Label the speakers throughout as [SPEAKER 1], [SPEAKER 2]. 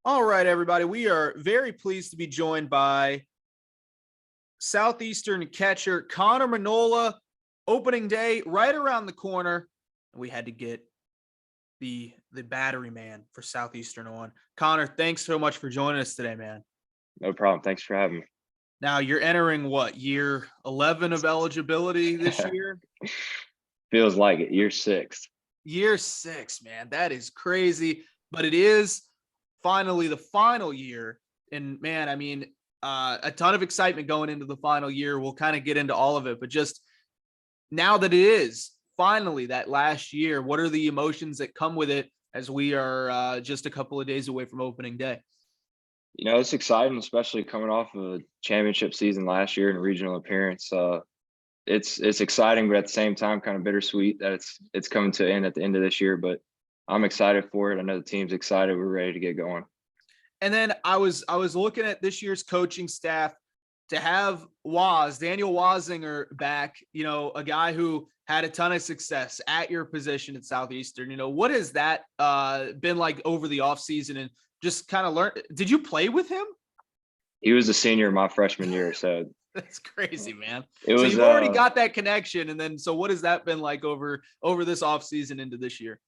[SPEAKER 1] All right, everybody. We are very pleased to be joined by Southeastern catcher Connor Manola. Opening day right around the corner, and we had to get the battery man for Southeastern on. Connor, thanks so much for joining us today, man.
[SPEAKER 2] No problem. Thanks for having me.
[SPEAKER 1] Now you're entering what, year 11 of eligibility this year?
[SPEAKER 2] Feels like it. Year 6.
[SPEAKER 1] Year 6, man. That is crazy, but it is finally the final year. And man, I mean, a ton of excitement going into the final year. We'll kind of get into all of it, but just now that it is finally that last year, what are the emotions that come with it as we are just a couple of days away from opening day?
[SPEAKER 2] It's exciting, especially coming off of a championship season last year and a regional appearance. It's exciting, but at the same time, kind of bittersweet that it's coming to an end at the end of this year. But I'm excited for it. I know the team's excited. We're ready to get going.
[SPEAKER 1] And then I was looking at this year's coaching staff. To have Daniel Wazinger back, a guy who had a ton of success at your position at Southeastern, what has that been like over the offseason and just kind of learn? Did you play with him?
[SPEAKER 2] He was a senior my freshman year, so
[SPEAKER 1] that's crazy, man.
[SPEAKER 2] It was,
[SPEAKER 1] you've already got that connection. And then, so what has that been like over this offseason into this year?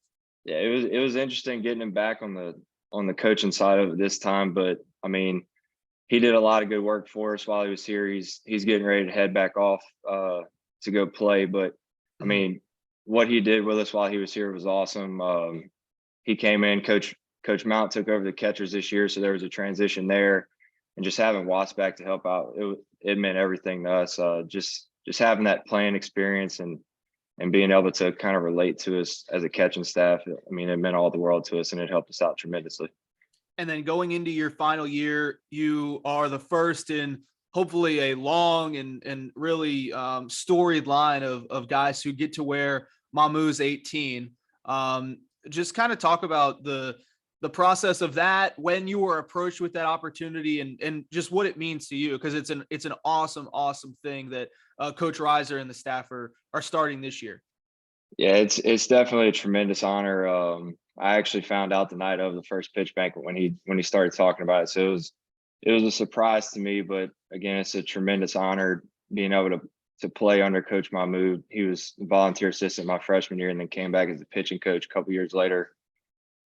[SPEAKER 2] Yeah, it was interesting getting him back on the coaching side of it this time. But I mean, he did a lot of good work for us while he was here. He's getting ready to head back off to go play. But I mean, what he did with us while he was here was awesome. He came in, Coach Mount took over the catchers this year, so there was a transition there. And just having Watts back to help out, it meant everything to us. Just having that playing experience and being able to kind of relate to us as a catching staff, I mean, it meant all the world to us, and it helped us out tremendously.
[SPEAKER 1] And then going into your final year, you are the first in hopefully a long and really storied line of guys who get to wear Mamu's 18. Just kind of talk about the process of that, when you were approached with that opportunity, and just what it means to you, because it's an awesome thing that Coach Reiser and the staff are starting this year.
[SPEAKER 2] Yeah, it's definitely a tremendous honor. I actually found out the night of the first pitch banquet when he started talking about it. So it was a surprise to me, but again, it's a tremendous honor being able to play under Coach Mahmoud. He was a volunteer assistant my freshman year and then came back as a pitching coach a couple years later.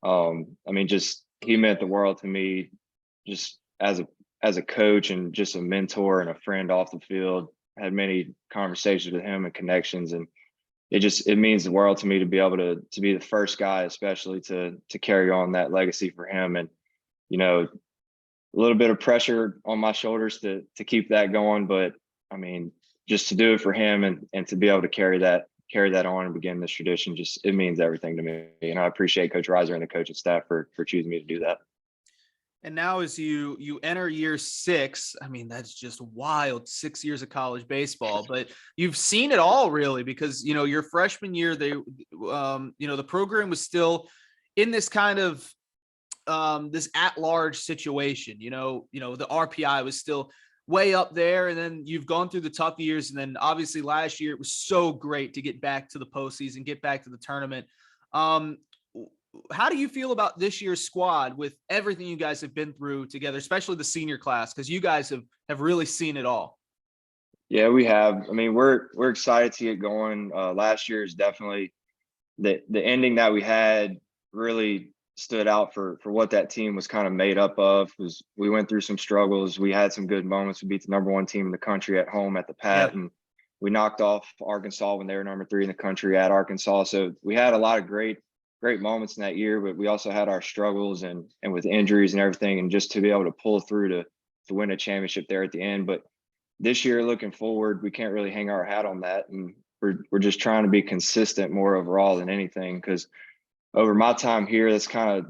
[SPEAKER 2] I mean, just he meant the world to me, just as a coach and just a mentor and a friend off the field. I had many conversations with him and connections, and it means the world to me to be able to be the first guy, especially to carry on that legacy for him. And, a little bit of pressure on my shoulders to keep that going. But I mean, just to do it for him and to be able to carry that on and begin this tradition, it means everything to me. And I appreciate Coach Reiser and the coaching staff for choosing me to do that.
[SPEAKER 1] And now as you enter year 6, I mean, that's just wild, 6 years of college baseball, but you've seen it all really, because, your freshman year, the program was still in this kind of this at-large situation, the RPI was still way up there. And then you've gone through the tough years. And then obviously last year, it was so great to get back to the postseason, get back to the tournament. How do you feel about this year's squad with everything you guys have been through together, especially the senior class? Because you guys have really seen it all.
[SPEAKER 2] Yeah, we have. I mean, we're excited to get going. Last year is definitely the ending that we had really stood out for what that team was kind of made up of. Was we went through some struggles. We had some good moments. We beat the number 1 team in the country at home at the Pat, and we knocked off Arkansas when they were number 3 in the country at Arkansas. So we had a lot of great moments in that year, but we also had our struggles and with injuries and everything, and just to be able to pull through to win a championship there at the end. But this year, looking forward, we can't really hang our hat on that, and we're just trying to be consistent more overall than anything, because over my time here, that's kind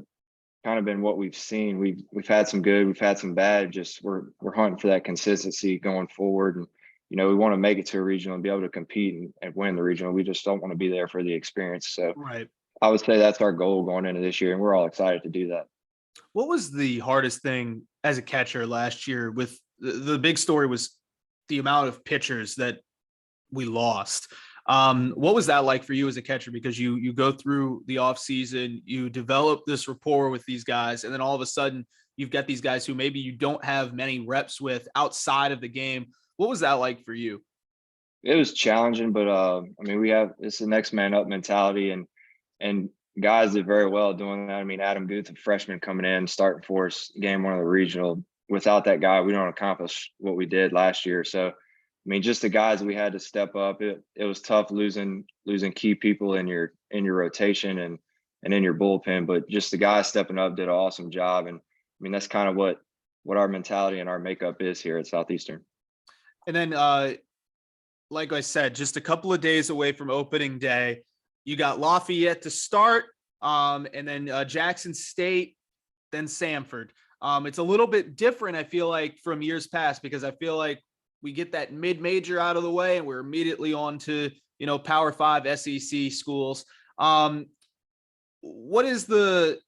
[SPEAKER 2] of been what we've seen. We've had some good, we've had some bad. Just we're hunting for that consistency going forward, and we want to make it to a regional and be able to compete and win the regional. We just don't want to be there for the experience. So
[SPEAKER 1] right.
[SPEAKER 2] I would say that's our goal going into this year, and we're all excited to do that.
[SPEAKER 1] What was the hardest thing as a catcher last year? With the big story was the amount of pitchers that we lost. What was that like for you as a catcher? Because you go through the off season, you develop this rapport with these guys, and then all of a sudden you've got these guys who maybe you don't have many reps with outside of the game. What was that like for you?
[SPEAKER 2] It was challenging, but I mean, it's the next man up mentality, and guys did very well doing that. I mean, Adam Guth, a freshman coming in, starting for us, game one of the regional. Without that guy, we don't accomplish what we did last year. So, I mean, just the guys that we had to step up. It was tough losing key people in your rotation and in your bullpen, but just the guys stepping up did an awesome job. And I mean, that's kind of what our mentality and our makeup is here at Southeastern.
[SPEAKER 1] And then, like I said, just a couple of days away from opening day, you got Lafayette to start, and then Jackson State, then Samford. It's a little bit different, I feel like, from years past, because I feel like we get that mid-major out of the way and we're immediately on to, Power 5 SEC schools. What is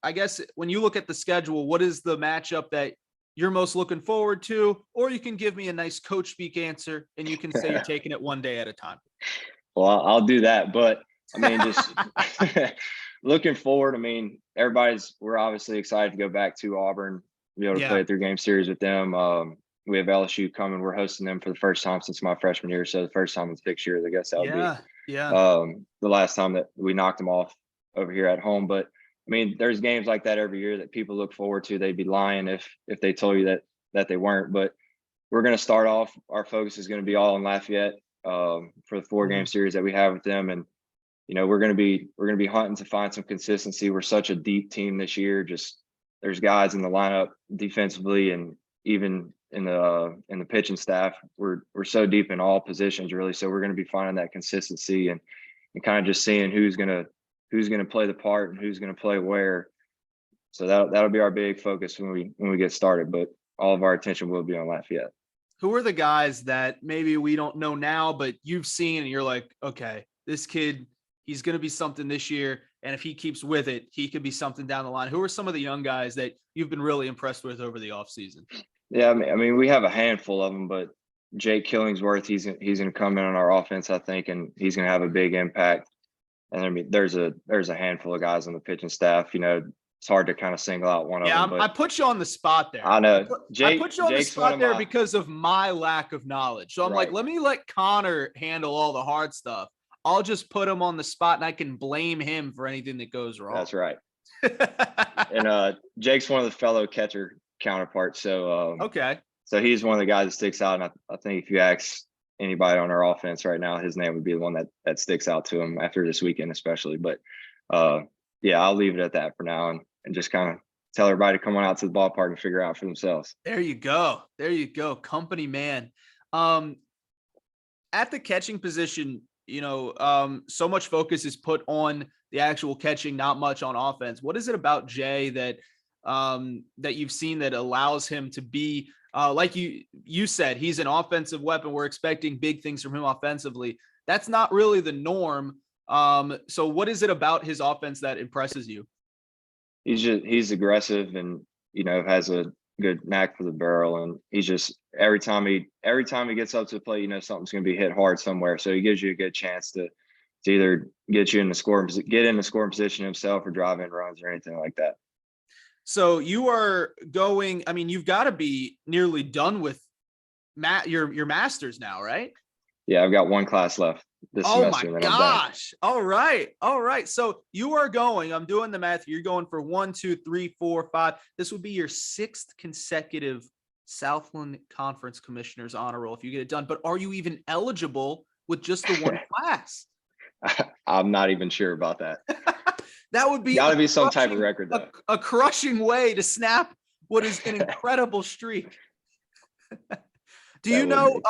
[SPEAKER 1] I guess when you look at the schedule, what is the matchup that you're most looking forward to? Or you can give me a nice coach speak answer and you can say you're taking it one day at a time.
[SPEAKER 2] Well, I'll do that. But I mean, just looking forward, I mean, we're obviously excited to go back to Auburn, be able to play a 3-game series with them. We have LSU coming. We're hosting them for the first time since my freshman year. So the first time in 6 years, I guess that would be the last time that we knocked them off over here at home. But I mean, there's games like that every year that people look forward to. They'd be lying if they told you that they weren't. But we're going to start off. Our focus is going to be all in Lafayette for the 4-game series that we have with them. And we're going to be hunting to find some consistency. We're such a deep team this year. Just there's guys in the lineup defensively and even in the pitching staff. We're so deep in all positions really. So we're going to be finding that consistency and kind of just seeing who's going to play the part and who's going to play where. So that'll be our big focus when we get started. But all of our attention will be on Lafayette.
[SPEAKER 1] Who are the guys that maybe we don't know now, but you've seen and you're like, okay, this kid, he's going to be something this year. And if he keeps with it, he could be something down the line. Who are some of the young guys that you've been really impressed with over the offseason?
[SPEAKER 2] Yeah, I mean, we have a handful of them, but Jake Killingsworth, he's going to come in on our offense, I think, and he's going to have a big impact. And I mean, there's a handful of guys on the pitching staff. It's hard to kind of single out one of them. But
[SPEAKER 1] I put you on the spot there.
[SPEAKER 2] I know.
[SPEAKER 1] I put you on the spot there because of my lack of knowledge. So I'm like, let me let Connor handle all the hard stuff. I'll just put him on the spot and I can blame him for anything that goes wrong.
[SPEAKER 2] That's right. And Jake's one of the fellow catcher counterparts. So
[SPEAKER 1] okay.
[SPEAKER 2] So he's one of the guys that sticks out. And I think if you ask anybody on our offense right now, his name would be the one that sticks out to him after this weekend, especially. But yeah, I'll leave it at that for now and just kind of tell everybody to come on out to the ballpark and figure out for themselves.
[SPEAKER 1] There you go. There you go. Company man. At the catching position, so much focus is put on the actual catching, not much on offense. What is it about Jay that you've seen that allows him to be like you said, he's an offensive weapon. We're expecting big things from him offensively. That's not really the norm. So what is it about his offense that impresses you?
[SPEAKER 2] He's aggressive and, has a good knack for the barrel. And he's just, every time he gets up to the plate, something's going to be hit hard somewhere. So he gives you a good chance to either get in the scoring position himself or drive in runs or anything like that.
[SPEAKER 1] So you are going, I mean, you've got to be nearly done with your master's now, right?
[SPEAKER 2] Yeah, I've got one class left this semester.
[SPEAKER 1] Oh my gosh. All right. So you are going, I'm doing the math. You're going for 1, 2, 3, 4, 5. This would be your 6th consecutive Southland Conference Commissioner's honor roll if you get it done. But are you even eligible with just the one class?
[SPEAKER 2] I'm not even sure about that.
[SPEAKER 1] That would be
[SPEAKER 2] gotta be some type of record, though.
[SPEAKER 1] A crushing way to snap what is an incredible streak. Do you know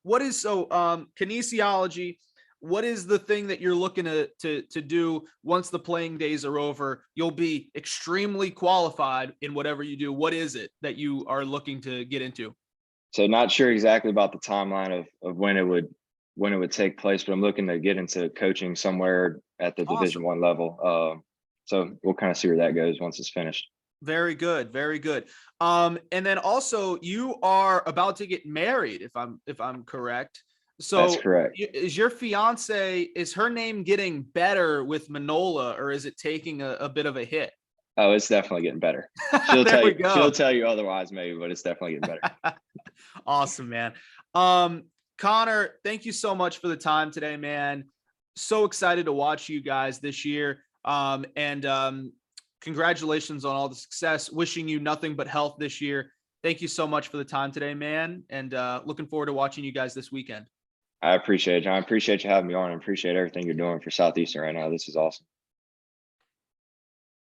[SPEAKER 1] what is kinesiology? What is the thing that you're looking to do once the playing days are over? You'll be extremely qualified in whatever you do. What is it that you are looking to get into?
[SPEAKER 2] So not sure exactly about the timeline of when it would take place, but I'm looking to get into coaching somewhere at the Division I level. So we'll kind of see where that goes once it's finished.
[SPEAKER 1] Very good. Very good. And then also you are about to get married, if I'm correct. So
[SPEAKER 2] that's correct.
[SPEAKER 1] Is your fiance, is her name getting better with Manola, or is it taking a bit of a hit?
[SPEAKER 2] Oh, it's definitely getting better. She'll
[SPEAKER 1] There
[SPEAKER 2] tell
[SPEAKER 1] we
[SPEAKER 2] you. She'll
[SPEAKER 1] go.
[SPEAKER 2] tell you otherwise, maybe, but it's definitely getting better.
[SPEAKER 1] Awesome, man. Connor, thank you so much for the time today, man. So excited to watch you guys this year. And congratulations on all the success. Wishing you nothing but health this year. Thank you so much for the time today, man. And looking forward to watching you guys this weekend.
[SPEAKER 2] I appreciate it, John. I appreciate you having me on. I appreciate everything you're doing for Southeastern right now. This is awesome.